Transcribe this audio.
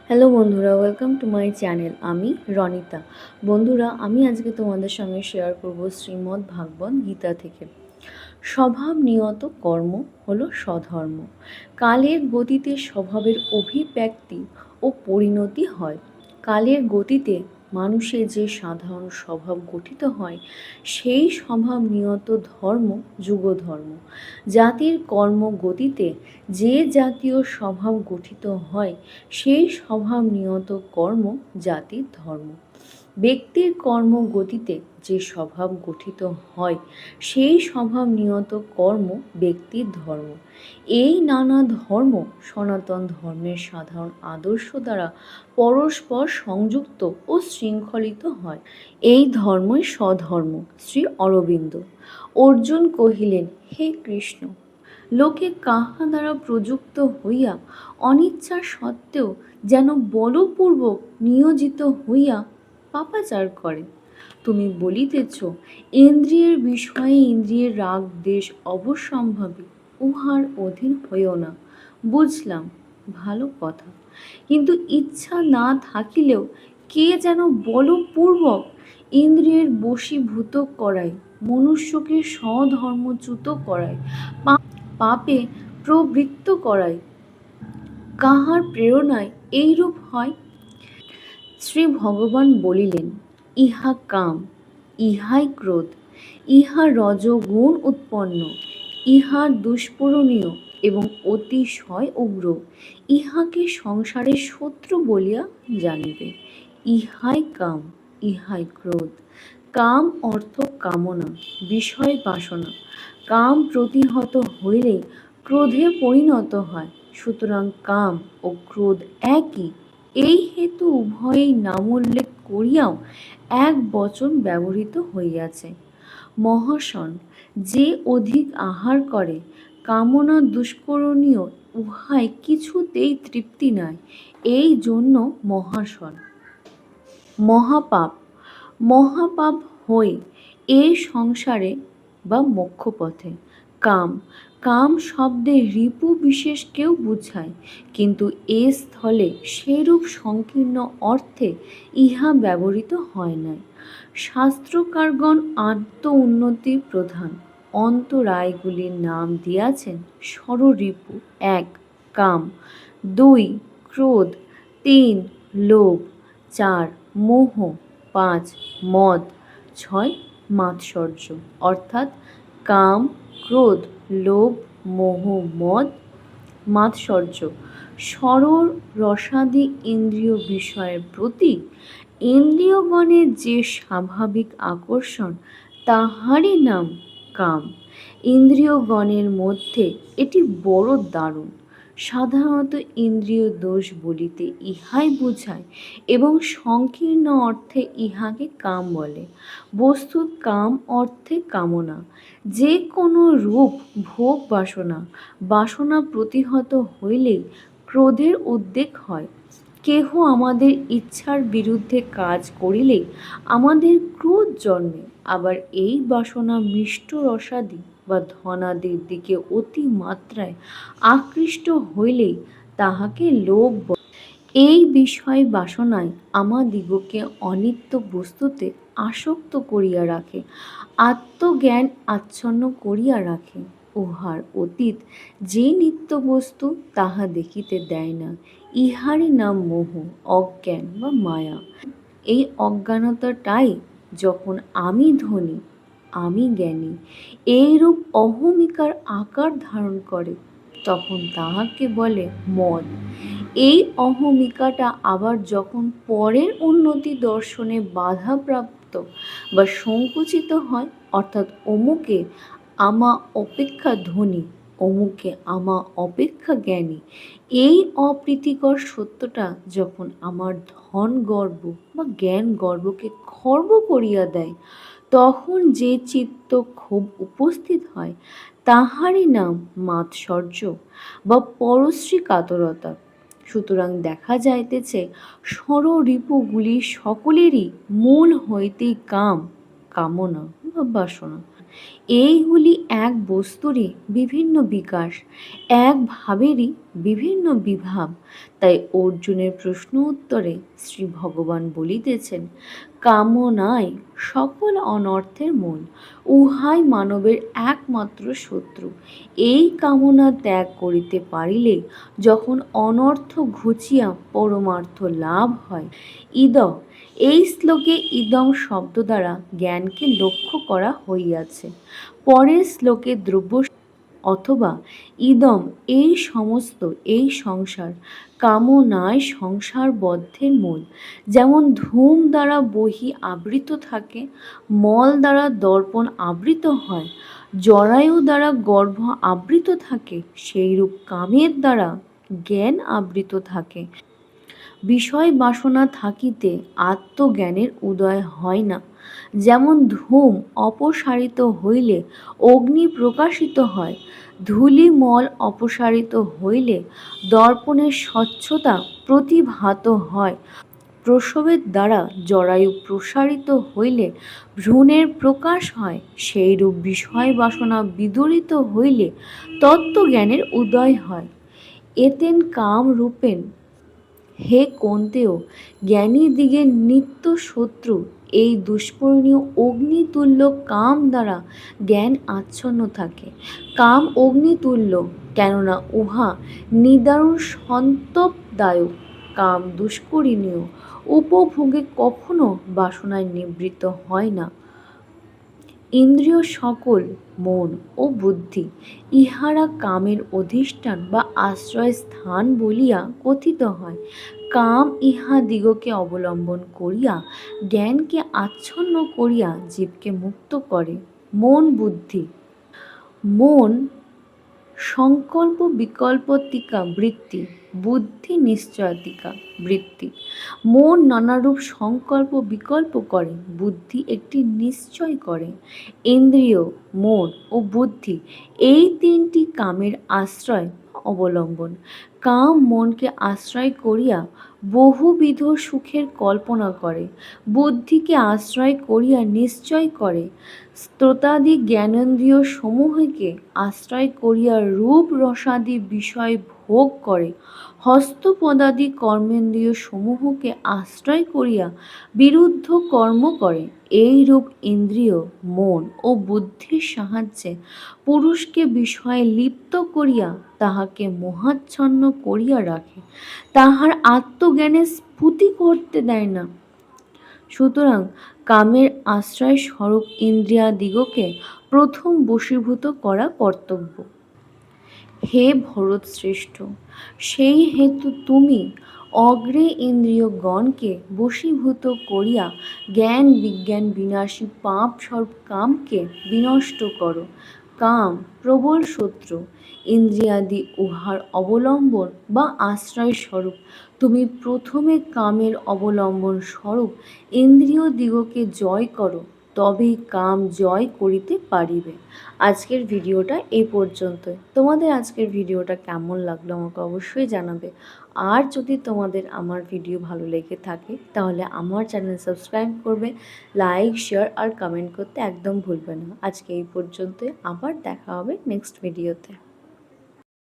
Hello বন্ধুরা, welcome to my channel. আমি রনিতা। বন্ধুরা, আমি আজকে তোমাদের সঙ্গে শেয়ার করব শ্রীমদ্ ভাগবত গীতা থেকে। স্বভাব নিয়ত কর্ম হলো স্বধর্ম। কালের গতিতে স্বভাবের অভিব্যক্তি ও পরিণতি হয়। কালের গতিতে মানুষের যে সাধারণ স্বভাব গঠিত হয়, সেই স্বভাব নিয়ত ধর্ম যুগধর্ম। জাতির কর্ম গতিতে যে জাতীয় স্বভাব গঠিত হয়, সেই স্বভাব নিয়ত কর্ম জাতির ধর্ম। ব্যক্তির কর্ম গতিতে যে স্বভাব গঠিত হয়, সেই স্বভাব নিয়ত কর্ম ব্যক্তির ধর্ম। এই নানা ধর্ম সনাতন ধর্মের সাধারণ আদর্শ দ্বারা পরস্পর সংযুক্ত ও শৃঙ্খলিত হয়। এই ধর্মই স্বধর্ম। শ্রী অরবিন্দ। অর্জুন কহিলেন, হে কৃষ্ণ, লোকে কাহা দ্বারা প্রযুক্ত হইয়া অনিচ্ছা সত্ত্বেও যেন বলপূর্বক নিয়োজিত হইয়া পাপাচার করে। তুমি বলিতেছ, ইন্দ্রিয়ের বিষয়ে ইন্দ্রিয়ের রাগ দেশ অবশ্যম্ভাবী, উহার অধীন হইও না। বুঝলাম, ভালো কথা, কিন্তু ইচ্ছা না থাকিলেও কে যেন বলপূর্বক ইন্দ্রিয়ের বশীভূত করায়, মনুষ্যকে স্বধর্মচ্যুত করায়, পাপে প্রবৃত্ত করায়। কাহার প্রেরণায় এইরূপ হয়? শ্রী ভগবান বলিলেন, ইহা কাম, ইহাই ক্রোধ, ইহা রজগুণ উৎপন্ন, ইহা দুষ্পূরণীয় এবং অতিশয় উগ্র। ইহাকে সংসারের শত্রু বলিয়া জানিবে। ইহাই কাম, ইহাই ক্রোধ। কাম অর্থ কামনা, বিষয় বাসনা। কাম প্রতিহত হইলে ক্রোধে পরিণত হয়। সুতরাং কাম ও ক্রোধ একই। এই হেতু উভয়েই নামোল্লেখ করিয়াও এক বচন ব্যবহৃত হইয়াছে। মহাশন, যে অধিক আহার করে, কামনা দুষ্করণীয়, উহায় কিছুতেই তৃপ্তি নাই, এই জন্য মহাশন। মহাপাপ, মহাপাপ হই এই সংসারে বা মোক্ষপথে। কাম, কাম শব্দে রিপু বিশেষকেও বুঝায়, কিন্তু এ স্থলে সেরূপ সংকীর্ণ অর্থে ইহা ব্যবহৃত হয় নাই। শাস্ত্রকারগণ আত্ম উন্নতি প্রধান অন্তরায়গুলির নাম দিয়াছেন ষড়রিপু। 1. কাম, 2. ক্রোধ, 3. লোভ, 4. মোহ, 5. মদ, 6. মাৎসর্য। অর্থাৎ কাম, ক্রোধ, লোভ, মোহ, মদ, মাৎসর্য ষড় রসাদি ইন্দ্রিয় বিষয়ের প্রতি ইন্দ্রিয়গণের যে স্বাভাবিক আকর্ষণ, তাহারই নাম কাম। ইন্দ্রিয়গণের মধ্যে এটি বড় দারুণ। সাধারণত ইন্দ্রিয় দোষ বলিতে ইহাই বুঝায় এবং সংকীর্ণ অর্থে ইহাকে কাম বলে। বস্তুত কাম অর্থে কামনা, যে কোনো রূপ ভোগ বাসনা। বাসনা প্রতিহত হইলেই ক্রোধের উদ্রেক হয়। কেহ আমাদের ইচ্ছার বিরুদ্ধে কাজ করিলেই আমাদের ক্রোধ জন্মে। আবার এই বাসনা মিষ্ট রসাদি বা ধনাদির দিকে অতিমাত্রায় আকৃষ্ট হইলেই তাহাকে লোভ বলে। এই বিষয় বাসনায় আমাদিগকে অনিত্য বস্তুতে আসক্ত করিয়া রাখে, আত্মজ্ঞান আচ্ছন্ন করিয়া রাখে। উহার অতীত যে নিত্য বস্তু, তাহা দেখিতে দেয় না। ইহারই নাম মোহ, অজ্ঞান বা মায়া। এই অজ্ঞানতাটাই যখন আমি ধনী, আমি জ্ঞানী, এইরূপ অহমিকার আকার ধারণ করে, তখন তাহাকে বলে মদ। এই অহমিকাটা আবার যখন পরের উন্নতি দর্শনে বাধাপ্রাপ্ত বা সংকুচিত হয়, অর্থাৎ অমুকে আমা অপেক্ষা ধনী, অমুকে আমা অপেক্ষা জ্ঞানী, এই অপ্রীতিকর সত্যটা যখন আমার ধন গর্ব বা জ্ঞান গর্বকে খর্ব করিয়া দেয়, তখন যে চিত্ত ক্ষোভ উপস্থিত হয়, তাহারই নাম মাৎসর্য বা পরশ্রী কাতরতা। সুতরাং দেখা যাইতেছে, ষড়রিপুগুলি সকলেরই মূল হইতেই কাম, কামনা বা বাসনা। এইগুলি এক বস্তুরই বিভিন্ন বিকাশ, এক ভাবেরই বিভিন্ন বিভাব। তাই অর্জুনের প্রশ্ন উত্তরে শ্রী ভগবান বলিতেছেন, কামনাই সকল অনর্থের মূল, উহাই মানবের একমাত্র শত্রু। এই কামনা ত্যাগ করিতে পারিলে যখন অনর্থ ঘুচিয়া পরমার্থ লাভ হয়। ইদ এই শ্লোকে ইদম শব্দ দ্বারা জ্ঞানকে লক্ষ্য করা হইয়াছে। পরের শ্লোকে দ্রব্য অথবা ইদম এই সমস্ত, এই সংসার, কামনায় সংসার বদ্ধের মূল। যেমন ধূম দ্বারা বহি আবৃত থাকে, মল দ্বারা দর্পণ আবৃত হয়, জরায়ু দ্বারা গর্ভ আবৃত থাকে, সেইরূপ কামের দ্বারা জ্ঞান আবৃত থাকে। বিষয় বাসনা থাকিতে আত্মজ্ঞানের উদয় হয় না। যেমন ধূম অপসারিত হইলে অগ্নি প্রকাশিত হয়, ধূলি মল অপসারিত হইলে দর্পণের স্বচ্ছতা প্রতিভাত হয়, প্রসবের দ্বারা জরায়ু প্রসারিত হইলে ভ্রূণের প্রকাশ হয়, সেইরূপ বিষয় বাসনা বিদরিত হইলে তত্ত্বজ্ঞানের উদয় হয়। এতেন কাম রূপেণ হে কৌন্তেয়, জ্ঞানীদিগের নিত্য শত্রু এই দুষ্পর্ণীয় অগ্নিতুল্য কাম দ্বারা জ্ঞান আচ্ছন্ন থাকে। কাম অগ্নিতুল্য, কেননা উহা নিদারুণ সন্তপদায়ক। কাম দুষ্করিণীয়, উপভোগে কখনো বাসনায় নিবৃত্ত হয় না। ইন্দ্রিয় সকল, মন ও বুদ্ধি, ইহারা কামের অধিষ্ঠান বা আশ্রয় স্থান বলিয়া কথিত হয়। কাম ইহাদিগকে অবলম্বন করিয়া জ্ঞানকে আচ্ছন্ন করিয়া জীবকে মুক্ত করে। মন বুদ্ধি। মন সংকল্প বিকল্পতিকা বৃত্তি, বুদ্ধি নিশ্চয়াতিকা বৃত্তি। মন নানারূপ সংকল্প বিকল্প করে, বুদ্ধি একটি নিশ্চয় করে। ইন্দ্রিয়, মন ও বুদ্ধি এই তিনটি কামের আশ্রয় অবলম্বন। কাম মনকে আশ্রয় করিয়া বহুবিধ সুখের কল্পনা করে, বুদ্ধিকে আশ্রয় করিয়া নিশ্চয় করে। স্রোতাদি জ্ঞানেন্দ্রিয় সমূহকে আশ্রয় করিয়া রূপ রসাদি বিষয় ভোগ করে, হস্তপদাদি কর্মেন্দ্রিয় সমূহকে আশ্রয় করিয়া বিরুদ্ধ কর্ম করে। এই রূপ ইন্দ্রিয়, মন ও বুদ্ধির সাহায্যে পুরুষকে বিষয়ে লিপ্ত করিয়া তাহাকে মোহাচ্ছন্ন করিয়া রাখে, তাহার আত্মজ্ঞানের স্ফূর্তি করতে দেয় না। সুতরাং কামের আশ্রয় স্বরূপ ইন্দ্রিয়াদিগকে প্রথম বশীভূত করা কর্তব্য। হে ভরতশ্রেষ্ঠ, সেই হেতু তুমি অগ্রে ইন্দ্রিয়গণকে বশীভূত করিয়া জ্ঞান বিজ্ঞান বিনাশী পাপ স্বরূপ কামকে বিনষ্ট করো। কাম প্রবল শত্রু, ইন্দ্রিয়াদি উহার অবলম্বন বা আশ্রয় স্বরূপ। তুমি প্রথমে কামের অবলম্বন স্বরূপ ইন্দ্রিয়দিগকে জয় করো, তবেই কাম জয় করিতে পারিবে। আজকের ভিডিওটা এই পর্যন্তই। তোমাদের আজকের ভিডিওটা কেমন লাগলো আমাকে অবশ্যই জানাবে। আর যদি তোমাদের আমার ভিডিও ভালো লেগে থাকে তাহলে আমার চ্যানেল সাবস্ক্রাইব করবে, লাইক শেয়ার আর কমেন্ট করতে একদম ভুলবে না। আজকে এই পর্যন্তই, আবার দেখা হবে নেক্সট ভিডিওতে।